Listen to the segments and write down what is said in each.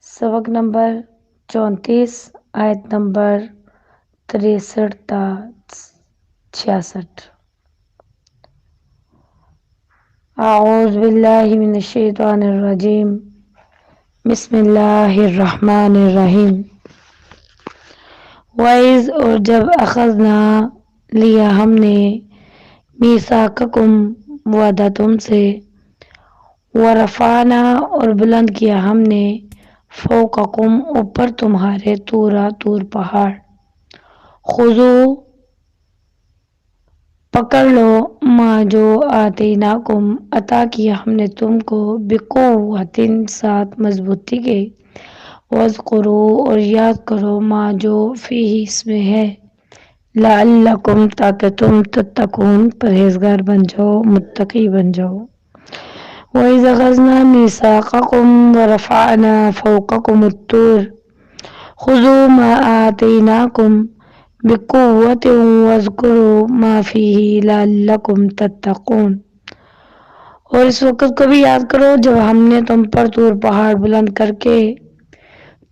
سبق نمبر 34 آیت نمبر 63 تا 66۔ اعوذ باللہ من الشیطان الرجیم، بسم اللہ الرحمن الرحیم۔ وَإِذْ اور جب اخذنا لیا ہم نے میثاقکم وعدہ تم سے، ورفعنا اور بلند کیا ہم نے فوقکم اوپر تمہارے طور پہاڑ، خذوا پکڑ لو ما جو آتیناکم عطا کیا ہم نے تم کو، بقوۃ ساتھ مضبوطی کے، واذکروا اور یاد کرو ما جو فیہ اس میں ہے، لعلکم تاکہ تم تتقون پرہیزگار بن جاؤ، متقی بن جاؤ۔ وَإِذْ أَخَذْنَا مِيثَاقَكُمْ وَرَفَعْنَا فَوْقَكُمُ الطُّورَ خُذُوا مَا آتَيْنَاكُمْ بِقُوَّةٍ وَاذْكُرُوا مَا فِيهِ لَعَلَّكُمْ تَتَّقُونَ۔ اور اس وقت کو بھی یاد کرو جب ہم نے تم پر طور پہاڑ بلند کر کے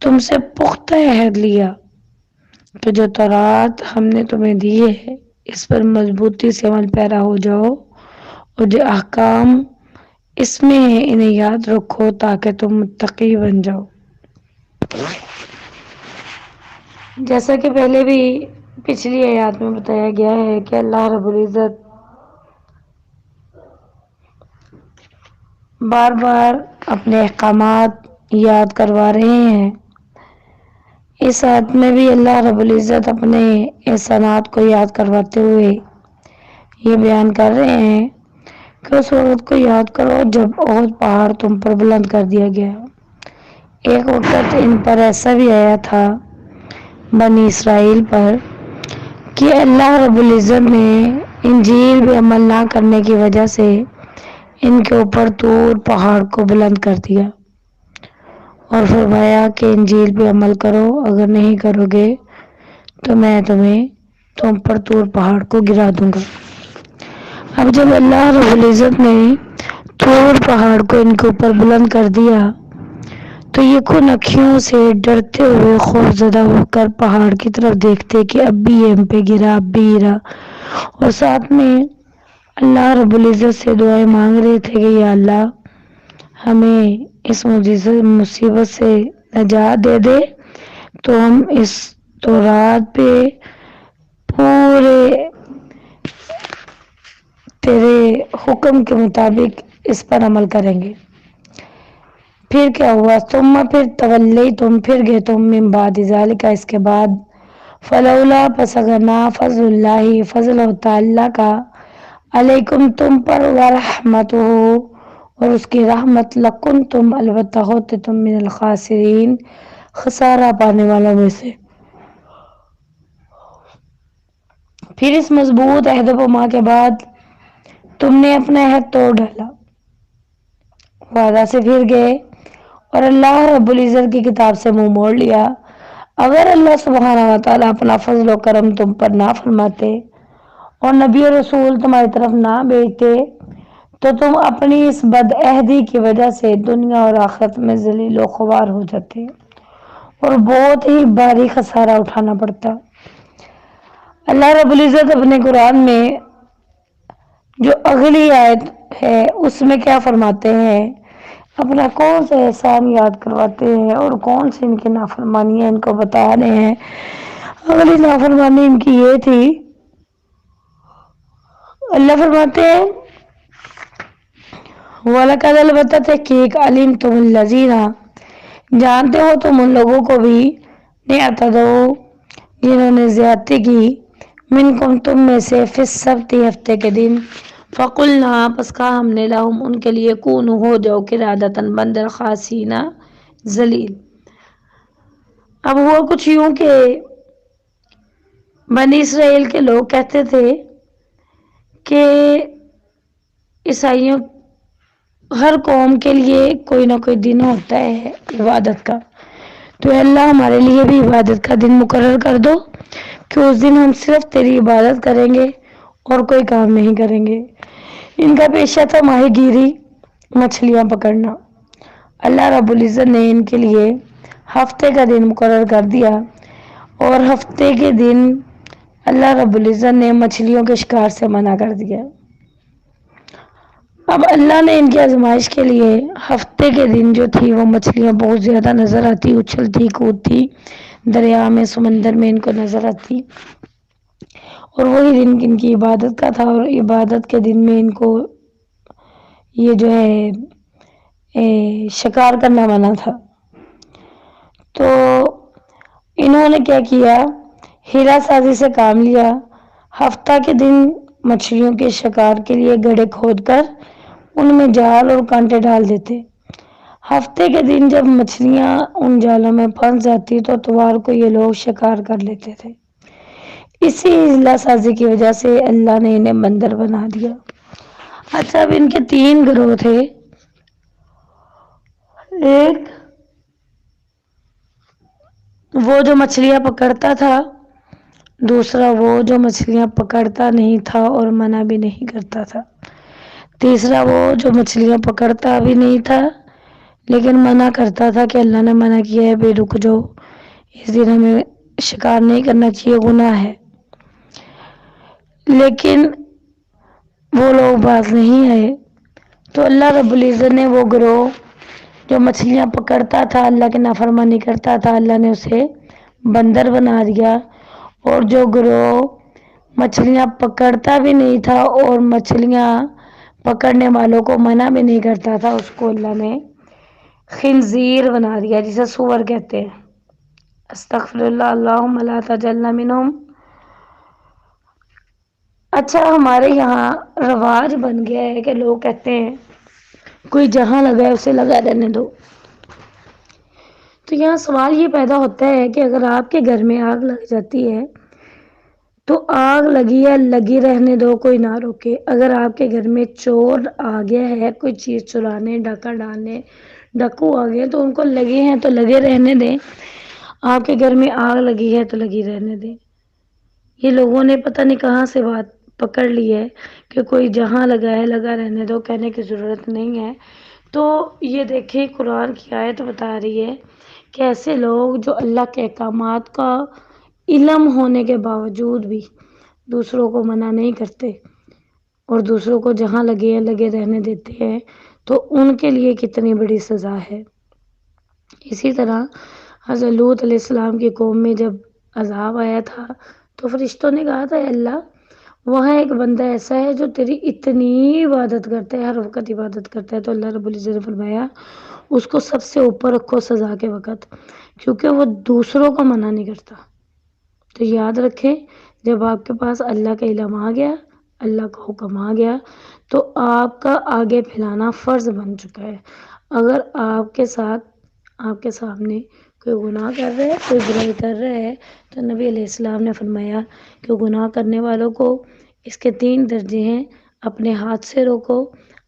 تم سے پختہ عہد لیا کہ جو تورات ہم نے تمہیں دی ہے اس پر مضبوطی سے عمل پیرا ہو جاؤ، اور جو احکام اس میں ہے انہیں یاد رکھو تاکہ تم متقی بن جاؤ۔ جیسا کہ پہلے بھی پچھلی آیات میں بتایا گیا ہے کہ اللہ رب العزت بار بار اپنے احکامات یاد کروا رہے ہیں۔ اس آیت میں بھی اللہ رب العزت اپنے احسانات کو یاد کرواتے ہوئے یہ بیان کر رہے ہیں کہ اس وقت کو یاد کرو جب احد پہاڑ تم پر بلند کر دیا گیا۔ ایک وقت ان پر ایسا بھی آیا تھا بنی اسرائیل پر کہ اللہ رب العزت نے انجیل بھی عمل نہ کرنے کی وجہ سے ان کے اوپر طور پہاڑ کو بلند کر دیا اور فرمایا کہ انجیل پہ عمل کرو، اگر نہیں کرو گے تو میں تم پر طور پہاڑ کو گرا دوں گا۔ اب جب اللہ رب العزت نے طور پہاڑ کو ان کے اوپر بلند کر دیا تو یہ کن اکھیوں سے ڈرتے ہوئے خوف زدہ ہو کر پہاڑ کی طرف دیکھتے کہ اب بھی یہ ہم پہ گرا، اب بھی گرا، اور ساتھ میں اللہ رب العزت سے دعائیں مانگ رہے تھے کہ یا اللہ ہمیں اس مصیبت سے نجات دے دے تو ہم اس تورات پہ پورے تیرے حکم کے مطابق اس پر عمل کریں گے۔ پھر کیا ہوا؟ پھر تولی تم پھر گئے تم من بعد ذالک اس کے بعد، فلولا پس اگر نہ فضل اللہ فضل ہوتا اللہ کا، علیکم تم پر، ورحمتہ اور اس کی رحمت، لکن تم البتہ ہوتے تم من الخاسرین خسارہ پانے والوں میں سے۔ پھر اس مضبوط عہد و پیمان کے بعد تم نے اپنا عہد توڑ ڈالا، وعدہ سے پھر گئے اور اللہ رب العزت کی کتاب سے منہ موڑ لیا۔ اگر اللہ سبحانہ و تعالیٰ اپنا فضل و کرم تم پر نہ فرماتے اور نبی و رسول تمہاری طرف نہ بھیجتے تو تم اپنی اس بد عہدی کی وجہ سے دنیا اور آخرت میں ذلیل و خوار ہو جاتے اور بہت ہی بھاری خسارہ اٹھانا پڑتا۔ اللہ رب العزت اپنے قرآن میں جو اگلی آیت ہے اس میں کیا فرماتے ہیں؟ اپنا کون سے احسان یاد کرواتے ہیں اور کون سی ان کی نافرمانیاں ان کو بتا رہے ہیں۔ اگلی نافرمانی ان کی یہ تھی، اللہ فرماتے ہیں وَلَقَدْ البتہ تحقیق عَلِمْتُمُ الَّذِينَ جانتے ہو تم ان لوگوں کو بھی، اعتدوا جنہوں نے زیادتی کی، منکم تم میں سے، فی السبت ہفتے کے دن، فقلنا پس کہا ہم نے لہم ان کے لیے، کونوا ہو جاؤ قردۃ بندر، خاسئین ذلیل۔ اب ہوا کچھ یوں کہ بنی اسرائیل کے لوگ کہتے تھے کہ عیسائیوں ہر قوم کے لیے کوئی نہ کوئی دن ہوتا ہے عبادت کا، تو اللہ ہمارے لیے بھی عبادت کا دن مقرر کر دو کہ اس دن ہم صرف تیری عبادت کریں گے اور کوئی کام نہیں کریں گے۔ ان کا پیشہ تھا ماہی گیری، مچھلیاں پکڑنا۔ اللہ رب العزت نے ان کے لیے ہفتے کا دن مقرر کر دیا، اور ہفتے کے دن اللہ رب العزت نے مچھلیوں کے شکار سے منع کر دیا۔ اب اللہ نے ان کی آزمائش کے لیے ہفتے کے دن جو تھی وہ مچھلیاں بہت زیادہ نظر آتی، اچھلتی کودتی دریا میں سمندر میں ان کو نظر آتی، اور وہی دن ان کی عبادت کا تھا، اور عبادت کے دن میں ان کو یہ جو ہے شکار کرنا منع تھا۔ تو انہوں نے کیا کیا، ہیرا سازی سے کام لیا۔ ہفتہ کے دن مچھلیوں کے شکار کے لیے گڑھے کھود کر ان میں جال اور کانٹے ڈال دیتے۔ ہفتے کے دن جب مچھلیاں ان جالوں میں پھنس جاتی تو اتوار کو یہ لوگ شکار کر لیتے تھے۔ اسی ہیلا سازی کی وجہ سے اللہ نے انہیں بندر بنا دیا۔ اچھا، اب ان کے 3 گروہ تھے۔ ایک وہ جو مچھلیاں پکڑتا تھا، دوسرا وہ جو مچھلیاں پکڑتا نہیں تھا اور منع بھی نہیں کرتا تھا، تیسرا وہ جو مچھلیاں پکڑتا بھی نہیں تھا لیکن منع کرتا تھا کہ اللہ نے منع کیا ہے بے رک جاؤ، اس دن ہمیں شکار نہیں کرنا چاہیے، گناہ ہے۔ لیکن وہ لوگ باز نہیں آئے، تو اللہ رب العزت نے وہ گروہ جو مچھلیاں پکڑتا تھا، اللہ کی نافرمانی کرتا تھا، اللہ نے اسے بندر بنا دیا، اور جو گروہ مچھلیاں پکڑتا بھی نہیں تھا اور مچھلیاں پکڑنے والوں کو منع بھی نہیں کرتا تھا، اس کو اللہ نے خنزیر بنا دیا، جسے سور کہتے ہیں۔ استغفر اللہ، اللہم لا تجعلنا منہم۔ اچھا، ہمارے یہاں رواج بن گیا ہے کہ لوگ کہتے ہیں کوئی جہاں لگا ہے اسے لگا رہنے دو۔ تو یہاں سوال یہ پیدا ہوتا ہے کہ اگر آپ کے گھر میں آگ لگ جاتی ہے تو آگ لگی ہے، لگی رہنے دو، کوئی نہ روکے۔ اگر آپ کے گھر میں چور آ گیا ہے کوئی چیز چرانے، ڈاکہ ڈالنے، ڈاکو آ گئے تو ان کو لگے ہیں تو لگے رہنے دیں۔ آپ کے گھر میں آگ لگی ہے تو لگی رہنے دیں۔ یہ لوگوں نے پتہ نہیں کہاں سے بات پکڑ لی ہے کہ کوئی جہاں لگا ہے لگا رہنے دو، کہنے کی ضرورت نہیں ہے۔ تو یہ دیکھیں، قرآن کی آیت بتا رہی ہے کہ ایسے لوگ جو اللہ کے احکامات کا علم ہونے کے باوجود بھی دوسروں کو منع نہیں کرتے اور دوسروں کو جہاں لگے ہیں لگے رہنے دیتے ہیں، تو ان کے لیے کتنی بڑی سزا ہے۔ اسی طرح حضرت لوط علیہ السلام کی قوم میں جب عذاب آیا تھا تو فرشتوں نے کہا تھا، اے اللہ، وہاں ایک بندہ ایسا ہے جو تیری اتنی عبادت کرتا ہے، ہر وقت عبادت کرتا ہے، تو اللہ رب العزت نے فرمایا اس کو سب سے اوپر رکھو سزا کے وقت، کیونکہ وہ دوسروں کو منع نہیں کرتا۔ تو یاد رکھیں، جب آپ کے پاس اللہ کا علم آ گیا، اللہ کا حکم آ گیا، تو آپ کا آگے پھیلانا فرض بن چکا ہے۔ اگر آپ کے ساتھ، آپ کے سامنے کوئی گناہ کر رہا ہے، کوئی برائی کر رہا ہے، تو نبی علیہ السلام نے فرمایا کہ گناہ کرنے والوں کو اس کے 3 درجے ہیں۔ اپنے ہاتھ سے روکو،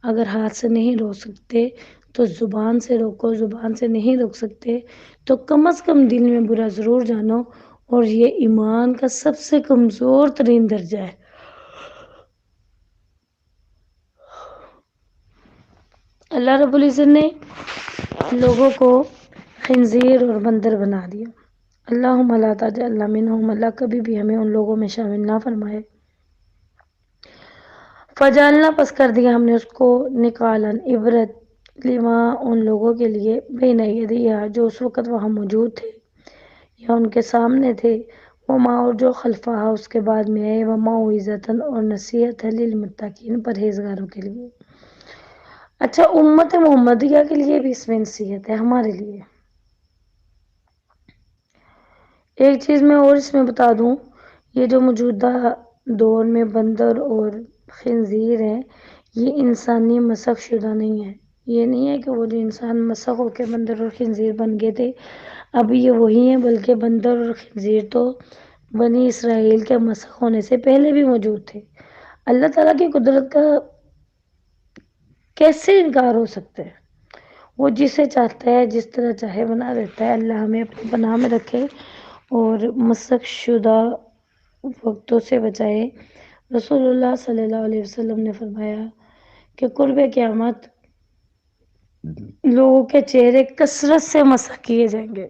اگر ہاتھ سے نہیں روک سکتے تو زبان سے روکو، زبان سے نہیں روک سکتے تو کم از کم دل میں برا ضرور جانو، اور یہ ایمان کا سب سے کمزور ترین درجہ ہے۔ اللہ رب العزت نے لوگوں کو خنزیر اور بندر بنا دیا۔ اللہم لا تجعلنا منہم، اللہ کبھی بھی ہمیں ان لوگوں میں شامل نہ فرمائے۔ فجعلنا، پس کر دیا ہم نے اس کو نکالن، عبرت لما، ان لوگوں کے لیے بین یدیہا، جو اس وقت وہاں موجود تھے یا ان کے سامنے تھے، وما، اور جو خلفہ اس کے بعد میں آئے، وما عزتاً، اور نصیحت ہے للمتقین، پرہیزگاروں کے لیے۔ اچھا، امت محمدیہ کے لیے بھی اس میں نصیحت ہے، ہمارے لیے۔ ایک چیز میں اور اس میں بتا دوں، یہ جو موجودہ دور میں بندر اور خنزیر ہیں، یہ انسانی مسخ شدہ نہیں ہے۔ یہ نہیں ہے کہ وہ جو انسان مسخ ہو کے بندر اور خنزیر بن گئے تھے اب یہ وہی ہیں، بلکہ بندر اور خنزیر تو بنی اسرائیل کے مسخ ہونے سے پہلے بھی موجود تھے۔ اللہ تعالیٰ کی قدرت کا کیسے انکار ہو سکتا ہے؟ وہ جسے چاہتا ہے جس طرح چاہے بنا دیتا ہے۔ اللہ ہمیں اپنی پناہ میں رکھے اور مسخ شدہ وقتوں سے بچائے۔ رسول اللہ صلی اللہ علیہ وسلم نے فرمایا کہ قرب قیامت لوگوں کے چہرے کثرت سے مسح کیے جائیں گے۔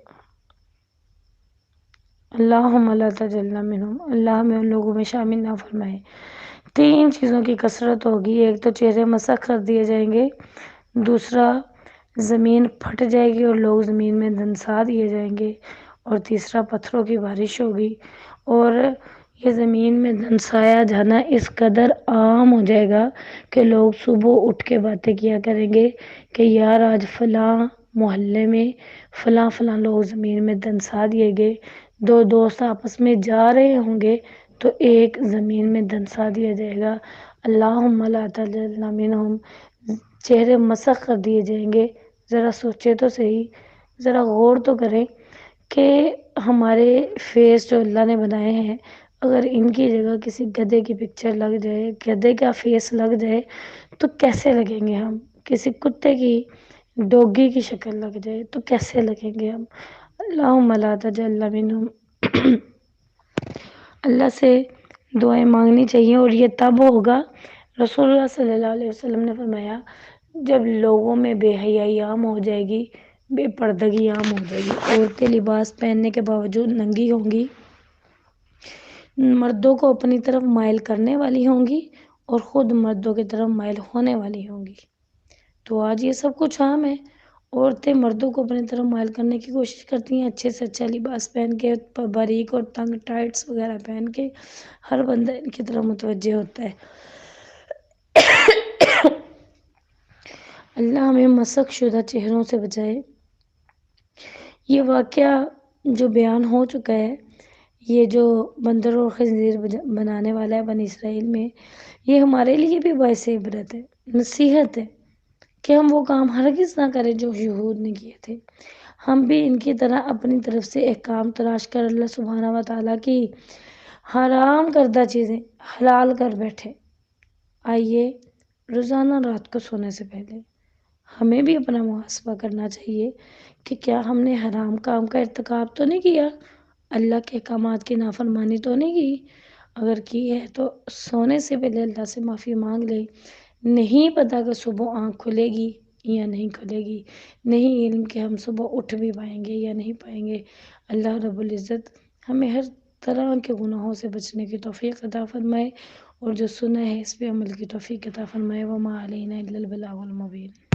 اللہم لا تجعلنا منہم، اللہ ہمیں ان لوگوں میں شامل نہ فرمائے۔ تین چیزوں کی کثرت ہوگی، ایک تو چہرے مسح کر دیے جائیں گے، دوسرا زمین پھٹ جائے گی اور لوگ زمین میں دنسا دیے جائیں گے، اور تیسرا پتھروں کی بارش ہوگی۔ اور یہ زمین میں دنسایا جانا اس قدر عام ہو جائے گا کہ لوگ صبح اٹھ کے باتیں کیا کریں گے کہ یار آج فلاں محلے میں فلاں فلاں لوگ زمین میں دنسا دیے گئے۔ دو دوست آپس میں جا رہے ہوں گے تو ایک زمین میں دنسا دیا جائے گا۔ اللہم لا تجعلنا منہم، چہرے مسخ کر دیے جائیں گے۔ ذرا سوچے تو صحیح، ذرا غور تو کریں کہ ہمارے فیس جو اللہ نے بنائے ہیں، اگر ان کی جگہ کسی گدھے کی پکچر لگ جائے، گدھے کا فیس لگ جائے تو کیسے لگیں گے ہم؟ کسی کتے کی ڈوگی کی شکل لگ جائے تو کیسے لگیں گے ہم؟ اللہم لا تجعلنا منہم۔ اللہ سے دعائیں مانگنی چاہیے، اور یہ تب ہوگا، رسول اللہ صلی اللہ علیہ وسلم نے فرمایا، جب لوگوں میں بے حیائی عام ہو جائے گی، بے پردگی عام ہو جائے گی، عورتیں لباس پہننے کے باوجود ننگی ہوں گی، مردوں کو اپنی طرف مائل کرنے والی ہوں گی اور خود مردوں کی طرف مائل ہونے والی ہوں گی۔ تو آج یہ سب کچھ عام ہے، عورتیں مردوں کو اپنی طرف مائل کرنے کی کوشش کرتی ہیں، اچھے سے اچھا لباس پہن کے، باریک اور تنگ ٹائٹس وغیرہ پہن کے ہر بندہ ان کی طرف متوجہ ہوتا ہے۔ اللہ ہمیں مسخ شدہ چہروں سے بچائے۔ یہ واقعہ جو بیان ہو چکا ہے، یہ جو بندر اور خنزیر بنانے والا ہے بنی اسرائیل میں، یہ ہمارے لیے بھی باعث عبرت ہے، نصیحت ہے کہ ہم وہ کام ہرگز نہ کریں جو یہود نے کیے تھے۔ ہم بھی ان کی طرح اپنی طرف سے ایک کام تلاش کر اللہ سبحانہ و تعالیٰ کی حرام کردہ چیزیں حلال کر بیٹھے۔ آئیے روزانہ رات کو سونے سے پہلے ہمیں بھی اپنا محاسبہ کرنا چاہیے کہ کیا ہم نے حرام کام کا ارتکاب تو نہیں کیا، اللہ کے احکامات کی نافرمانی تو نہیں کی۔ اگر کی ہے تو سونے سے پہلے اللہ سے معافی مانگ لے۔ نہیں پتا کہ صبح آنکھ کھلے گی یا نہیں کھلے گی، نہیں علم کہ ہم صبح اٹھ بھی پائیں گے یا نہیں پائیں گے۔ اللہ رب العزت ہمیں ہر طرح کے گناہوں سے بچنے کی توفیق عطا فرمائے، اور جو سنا ہے اس پہ عمل کی توفیق عطا فرمائے۔ وما علینا الا البلاغ المبین۔